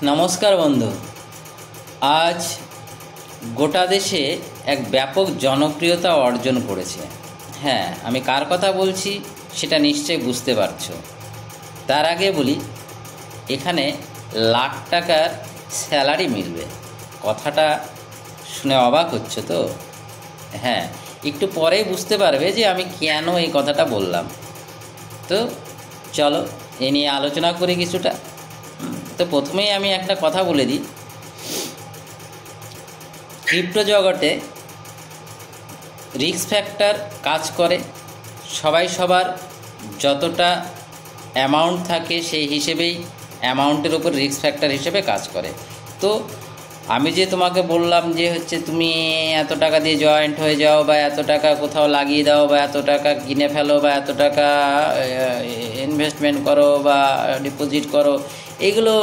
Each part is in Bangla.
নমস্কার বন্ধু। আজ গোটা দেশে এক ব্যাপক জনপ্রিয়তা অর্জন করেছে। হ্যাঁ, আমি কার কথা বলছি সেটা নিশ্চয়ই বুঝতে পারছো। তার আগে বলি, এখানে লাখ টাকার স্যালারি মিলবে। কথাটা শুনে অবাক হচ্ছে তো? হ্যাঁ, একটু পরেই বুঝতে পারবে যে আমি কেন এই কথাটা বললাম। তো চলো এ নিয়ে আলোচনা করি কিছুটা। তো প্রথমেই আমি একটা কথা বলে দিই, ক্রিপ্টো জগতে রিস্ক ফ্যাক্টর কাজ করে। সবাই সবার যতটা অ্যামাউন্ট থাকে সেই হিসেবেই অ্যামাউন্টের উপর রিস্ক ফ্যাক্টর হিসেবে কাজ করে। তো আমি যে তোমাকে বললাম যে তুমি এত টাকা দিয়ে জয়েন্ট হয়ে যাও, বা এত টাকা কোথাও লাগিয়ে দাও, বা এত টাকা কিনে ফেলো, বা এত টাকা ইনভেস্টমেন্ট করো বা ডিপোজিট করো, এগুলো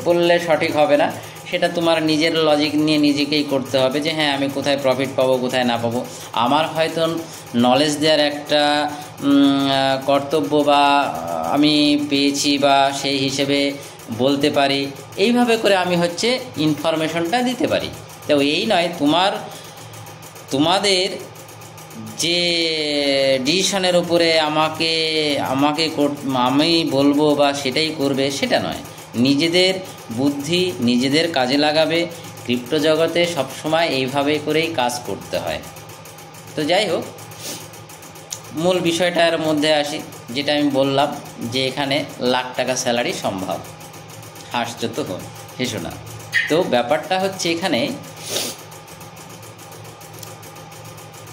বললে সঠিক হবে না। সেটা তোমার নিজের লজিক নিয়ে নিজেকেই করতে হবে যে হ্যাঁ, আমি কোথায় প্রফিট পাবো, কোথায় না পাবো। আমার হয়তো নলেজ দেওয়ার একটা কর্তব্য বা আমি পেয়েছি, বা সেই হিসেবে বলতে পারি। এইভাবে করে আমি ইনফরমেশনটা দিতে পারি। তো এই নয় তোমাদের যে ডিসিশনের উপরে আমি বলবো বা সেটাই করবে, সেটা নয়। নিজেদের বুদ্ধি নিজেদের কাজে লাগাবে। ক্রিপ্টো জগতে সবসময় এইভাবে করেই কাজ করতে হয়। তো যাই হোক, মূল বিষয়টার মধ্যে আসি। যেটা আমি বললাম যে এখানে লাখ টাকা স্যালারি সম্ভব। হাসছো তো? হেসো না। তো ব্যাপারটা এখানে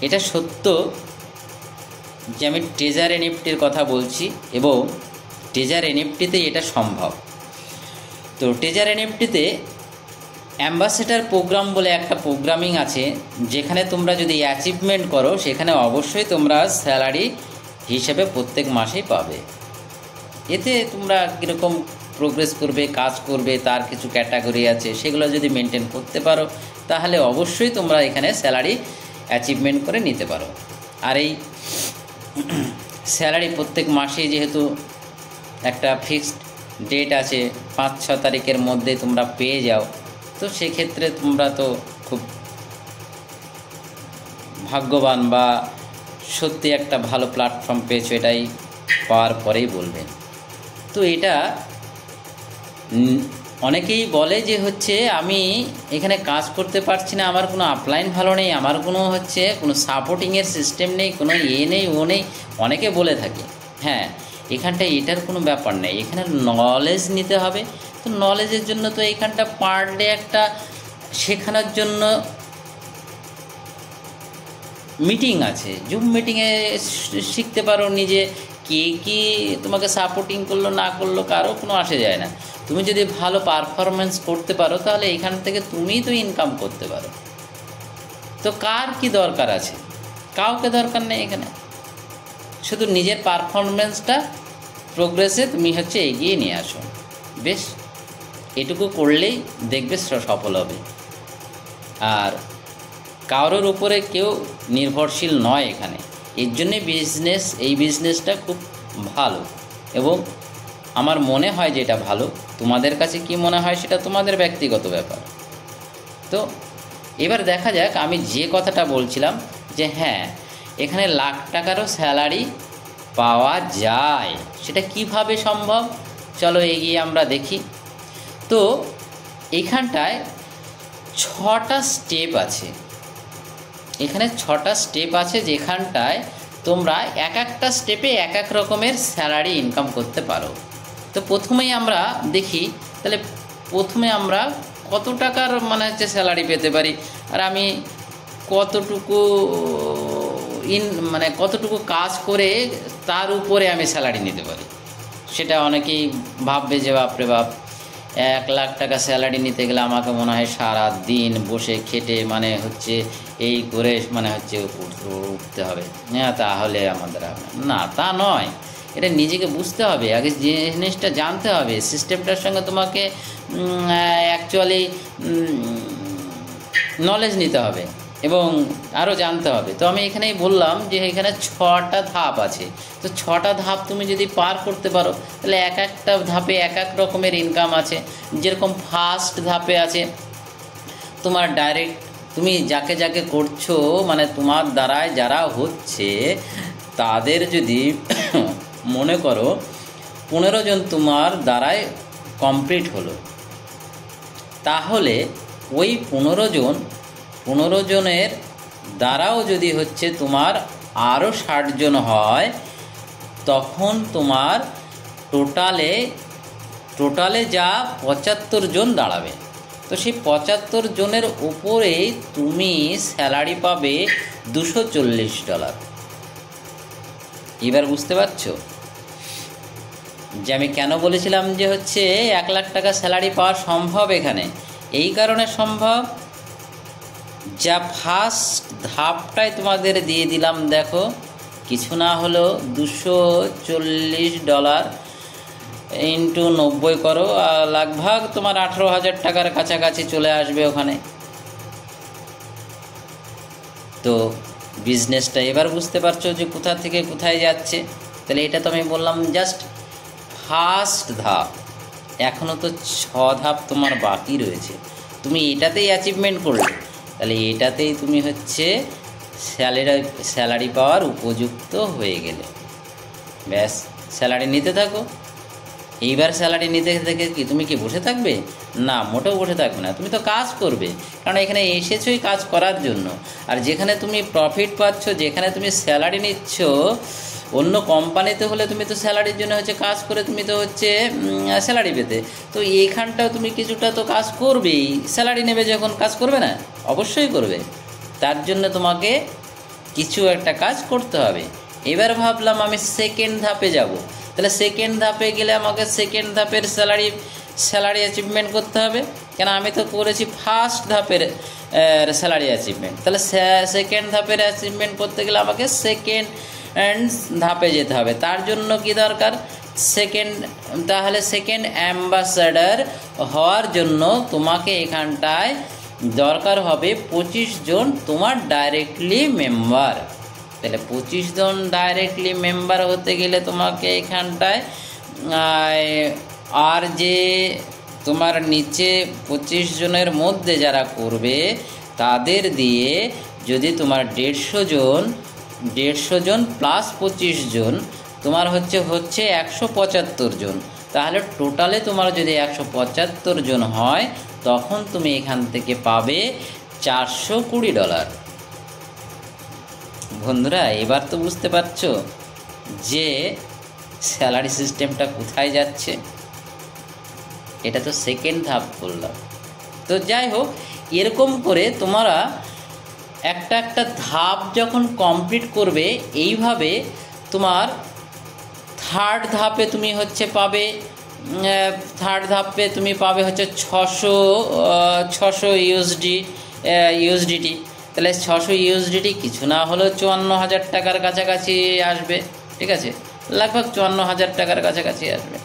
এটা সত্য যে আমি ট্রেজার এনএফটির কথা বলছি, এবং ট্রেজার এনএফটিতে এটা সম্ভব। তো ট্রেজার এনএফটিতে অ্যাম্বাসেডার প্রোগ্রাম বলে একটা প্রোগ্রামিং আছে, যেখানে তোমরা যদি অ্যাচিভমেন্ট করো সেখানে অবশ্যই তোমরা স্যালারি হিসেবে প্রত্যেক মাসেই পাবে। এতে তোমরা কীরকম প্রোগ্রেস করবে, কাজ করবে, তার কিছু ক্যাটাগরি আছে, সেগুলো যদি মেনটেন করতে পারো তাহলে অবশ্যই তোমরা এখানে স্যালারি অ্যাচিভমেন্ট করে নিতে পারো। আর এই স্যালারি প্রত্যেক মাসে যেহেতু একটা ফিক্সড ডেট আছে, 5-6 তারিখের মধ্যে তোমরা পেয়ে যাও, তো সেক্ষেত্রে তোমরা তো খুব ভাগ্যবান বা সত্যি একটা ভালো প্ল্যাটফর্ম পেয়েছো, এটাই পাওয়ার পরেই বলবে। তো এটা অনেকেই বলে যে আমি এখানে কাজ করতে পারছি না, আমার কোনো আপলাইন ভালো নেই, আমার কোনো সাপোর্টিংয়ের সিস্টেম নেই, কোনো নেই ও নেই, অনেকে বলে থাকে। হ্যাঁ, এখানটায় এটার কোনো ব্যাপার নেই, এখানে নলেজ নিতে হবে। তো নলেজের জন্য তো এইখানটা পার ডে একটা শেখানোর জন্য মিটিং আছে, জুম মিটিংয়ে শিখতে পারো। নিজে কে কী তোমাকে সাপোর্টিং করলো না করলো কারো কোনো আসে যায় না। তুমি যদি ভালো পারফরমেন্স করতে পারো তাহলে এখান থেকে তুমিই তো ইনকাম করতে পারো। তো কার কি দরকার আছে? কাউকে দরকার নেই। এখানে শুধু নিজের পারফরমেন্সটা প্রোগ্রেসে তুমি এগিয়ে নিয়ে আসো। বেশ, এটুকু করলেই দেখবে সফল হবে। আর কারোর উপরে কেউ নির্ভরশীল নয় এখানে। এর জন্যে এই বিজনেসটা খুব ভালো, এবং আমার মনে হয় যে এটা ভালো। তোমাদের কাছে কি মনে হয় সেটা তোমাদের ব্যক্তিগত ব্যাপার। তো এবার দেখা যাক, আমি যে কথাটা বলছিলাম যে হ্যাঁ, এখানে লাখ টাকারও স্যালারি পাওয়া যায়, সেটা কিভাবে সম্ভব চলো এগিয়ে আমরা দেখি। তো এখানটায় 6টা স্টেপ আছে। এখানে 6টা স্টেপ আছে, যেখানটায় তোমরা এক একটা স্টেপে এক এক রকমের স্যালারি ইনকাম করতে পারো। তো প্রথমেই আমরা দেখি, তাহলে প্রথমে আমরা কত টাকার স্যালারি পেতে পারি, আর আমি কতটুকু কাজ করে তার উপরে আমি স্যালারি নিতে পারি। সেটা অনেকেই ভাববে যে বাপরে বাপ, 1 লাখ টাকা স্যালারি নিতে গেলে আমাকে মনে হয় সারা দিন বসে খেটে এই করে উঠতে হবে। হ্যাঁ, তাহলে আমাদের না, তা নয়। এটা নিজেকে বুঝতে হবে, আগে জিনিসটা জানতে হবে, সিস্টেমটার সঙ্গে তোমাকে অ্যাকচুয়ালি নলেজ নিতে হবে। এবং আরও জানতে হবে। তো আমি এখানেই বললাম যে এখানে 6টা ধাপ আছে। তো 6টা ধাপ তুমি যদি পার করতে পারো তাহলে এক একটা ধাপে এক এক রকমের ইনকাম আছে। যেরকম ফার্স্ট ধাপে আছে তোমার ডাইরেক্ট, তুমি যাকে যাকে করছো মানে তোমার দ্বারায় যারা হচ্ছে তাদের যদি মনে করো 15 জন তোমার দ্বারায় কমপ্লিট হলো, তাহলে ওই 15 জনের দ্বারাও যদি হচ্ছে তোমার আরও 60 জন হয়, তখন তোমার টোটালে যা 75 জন দাঁড়াবে। তো সেই 75 জনের উপরে তুমি স্যালারি পাবে $240। এবার বুঝতে পারছো যে আমি কেন বলেছিলাম যে হচ্ছে 1 লাখ টাকা স্যালারি পাওয়া সম্ভব এখানে? এই কারণে সম্ভব, যা ফার্স্ট ধাপটাই তোমাদের দিয়ে দিলাম। দেখো, কিছু না হলেও $240 ইন্টু 90 করো, লাগভাগ তোমার 18,000 টাকার কাছাকাছি চলে আসবে ওখানে। তো বিজনেসটা এবার বুঝতে পারছো যে কোথা থেকে কোথায় যাচ্ছে। তাহলে এটা তো আমি বললাম জাস্ট ফার্স্ট ধাপ, এখনও তো 6 ধাপ তোমার বাকি রয়েছে। তুমি এটাতেই অ্যাচিভমেন্ট করলে তাহলে এটাতেই তুমি হচ্ছে স্যালারি পাওয়ার উপযুক্ত হয়ে গেলে। ব্যাস, স্যালারি নিতে থাকো। এইবার স্যালারি নিতে থেকে কি তুমি কি বসে থাকবে? না, মোটেও বসে থাকবে না, তুমি তো কাজ করবে। কারণ এখানে এসেছোই কাজ করার জন্য। আর যেখানে তুমি প্রফিট পাচ্ছ, যেখানে তুমি স্যালারি নিচ্ছ, অন্য কোম্পানিতে হলে তুমি তো স্যালারির জন্য হচ্ছে কাজ করে তুমি তো হচ্ছে স্যালারি পেতে। তো এইখানটাও তুমি কিছুটা তো কাজ করবেই, স্যালারি নেবে যখন, কাজ করবে না? অবশ্যই করবে। তার জন্য তোমাকে কিছু একটা কাজ করতে হবে। এবার ভাবলাম আমি সেকেন্ড ধাপে যাব। তাহলে সেকেন্ড ধাপে গেলে আমাকে সেকেন্ড ধাপের স্যালারি অ্যাচিভমেন্ট করতে হবে। কেন, আমি তো করেছি ফার্স্ট ধাপের স্যালারি অ্যাচিভমেন্ট। তাহলে সেকেন্ড ধাপের অ্যাচিভমেন্ট করতে গেলে আমাকে সেকেন্ড ধাপে যেতে হবে। তার জন্য কি দরকার? তাহলে সেকেন্ড অ্যাম্বাসাডার হওয়ার জন্য তোমাকে এখানটায় দরকার হবে 25 জন তোমার ডাইরেক্টলি মেম্বার। তাহলে 25 জন ডাইরেক্টলি মেম্বার হতে গেলে তোমাকে এখানটায় আর যে তোমার নিচে 25 জনের মধ্যে যারা করবে তাদের দিয়ে যদি তোমার 150 জন প্লাস 25 জন তোমার হচ্ছে 175 জন, তাহলে টোটালে তোমার যদি 175 জন হয় তখন তুমি এখান থেকে পাবে $420। বন্ধুরা, এবার তো বুঝতে পারছো যে স্যালারি সিস্টেমটা কোথায় যাচ্ছে। এটা তো সেকেন্ড ধাপ বললাম। তো যাই হোক, এরকম করে তোমরা একটা একটা ধাপ যখন কমপ্লিট করবে, এইভাবে তোমার থার্ড ধাপে তুমি হচ্ছে পাবে হচ্ছে 600 ইউএসডিটি। তাহলে 600 ইউএসডিটি কিছু না হলেও 54,000 টাকার কাছাকাছি আসবে। ঠিক আছে, লাগভাগ 54,000 টাকার কাছাকাছি আসবে।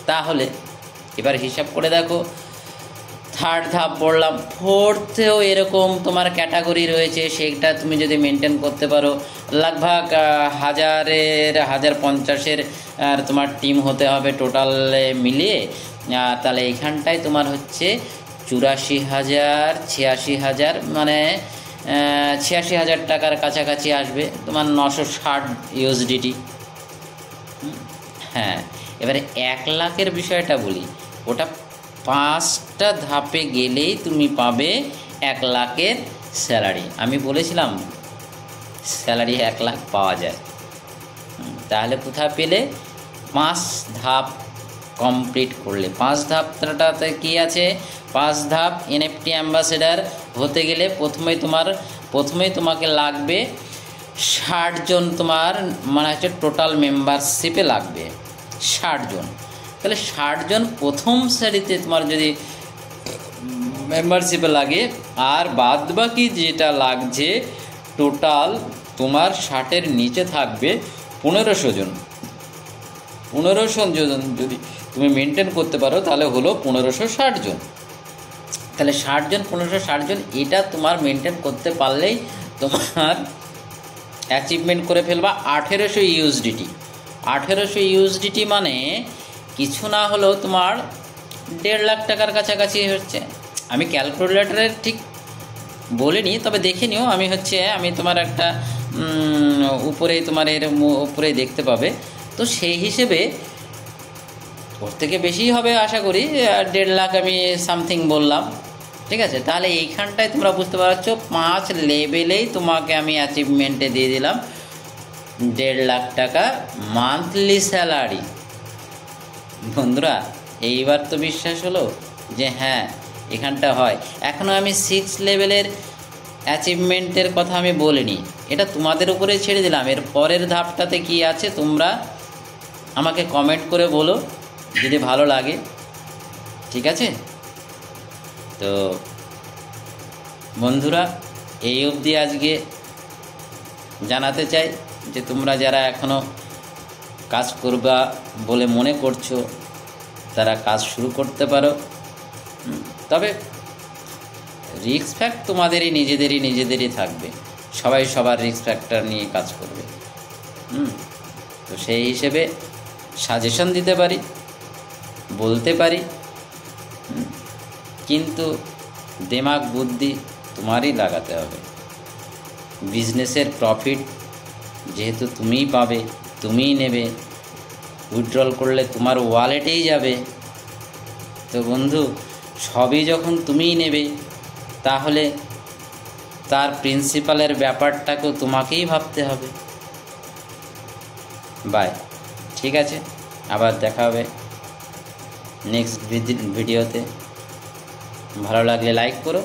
তাহলে এবার হিসাব করে দেখো, থার্ড ধাপ বললাম, ফোর্থেও এরকম তোমার ক্যাটাগরি রয়েছে, সেটা তুমি যদি মেনটেন করতে পারো, লাগভাগ 1050-এর তোমার টিম হতে হবে টোটালে মিলিয়ে। তাহলে এখানটায় তোমার হচ্ছে 84,000 মানে 86,000 টাকার কাছাকাছি আসবে, তোমার 960 ইউএসডিটি। হ্যাঁ, এবারে 1 লাখের বিষয়টা বলি, ওটা 5টা ধাপে গেলেই তুমি পাবে 1 লাখের স্যালারি। আমি বলেছিলাম স্যালারি 1 লাখ পাওয়া যায়। তাহলে কোথায় পেলে? 5 ধাপ কমপ্লিট করলে। 5 ধাপটাতে কি আছে? 5 ধাপ এনএফটি অ্যাম্বাসেডার হতে গেলে প্রথমেই তোমাকে লাগবে 60 জন, তোমার মানে হচ্ছে টোটাল মেম্বারশিপে লাগবে 60 জন। তাহলে 60 জন প্রথম সারিতে তোমার যদি মেম্বারশিপে লাগে, আর বাদ বাকি যেটা লাগছে টোটাল তোমার 60-এর নিচে থাকবে 1500 জন। 1500 জন যদি তুমি মেনটেন করতে পারো তাহলে হলো 1560 জন। তাহলে 60 জন 1560 জন এটা তোমার মেনটেন করতে পারলেই তোমার অ্যাচিভমেন্ট করে ফেলবা 1800 ইউএসডিটি। 1800 ইউএসডিটি মানে কিছু না হলেও তোমার 1.5 লাখ টাকার কাছাকাছি হচ্ছে। আমি ক্যালকুলেটরের ঠিক বলিনি, তবে দেখে নিও। আমি তোমার একটা উপরে তোমার এর উপরে দেখতে পাবে, তো সেই হিসেবে ওর থেকে বেশি হবে আশা করি। 1.5 লাখ আমি সামথিং বললাম, ঠিক আছে। তাহলে এইখানটায় তোমরা বুঝতে পারছো 5 লেভেলেই তোমাকে আমি অ্যাচিভমেন্টে দিয়ে দিলাম 1.5 লাখ টাকা মান্থলি স্যালারি। বন্ধুরা এইবার তো বিশ্বাস হলো যে হ্যাঁ এখানটা হয়। এখনও আমি 6 লেভেলের অ্যাচিভমেন্টের কথা আমি বলিনি, এটা তোমাদের উপরে ছেড়ে দিলাম। এর পরের ধাপটাতে কি আছে তোমরা আমাকে কমেন্ট করে বলো যদি ভালো লাগে, ঠিক আছে। তো বন্ধুরা এই অবধি আজকে জানাতে চাই যে তোমরা যারা এখনও কাজ করবা বলে মনে করছো তারা কাজ শুরু করতে পারো। তবে রিস্ক ফ্যাক্ট তোমাদেরই নিজেদেরই থাকবে, সবাই সবার রিস্ক ফ্যাক্টর নিয়ে কাজ করবে। তো সেই হিসেবে সাজেশন দিতে পারি, বলতে পারি, কিন্তু দিমাগ বুদ্ধি তোমারই লাগাতে হবে। বিজনেসের প্রফিট যেহেতু তুমিই পাবে, তুমিই নেবে, উইথড্রল করলে তোমার ওয়ালেটেই যাবে। তো বন্ধু সবই যখন তুমিই নেবে তাহলে তার প্রিন্সিপালের ব্যাপারটাকেও তোমাকেই ভাবতে হবে। বাই, ঠিক আছে, আবার দেখা হবে নেক্সট ভিডিওতে। ভালো লাগলে লাইক করো।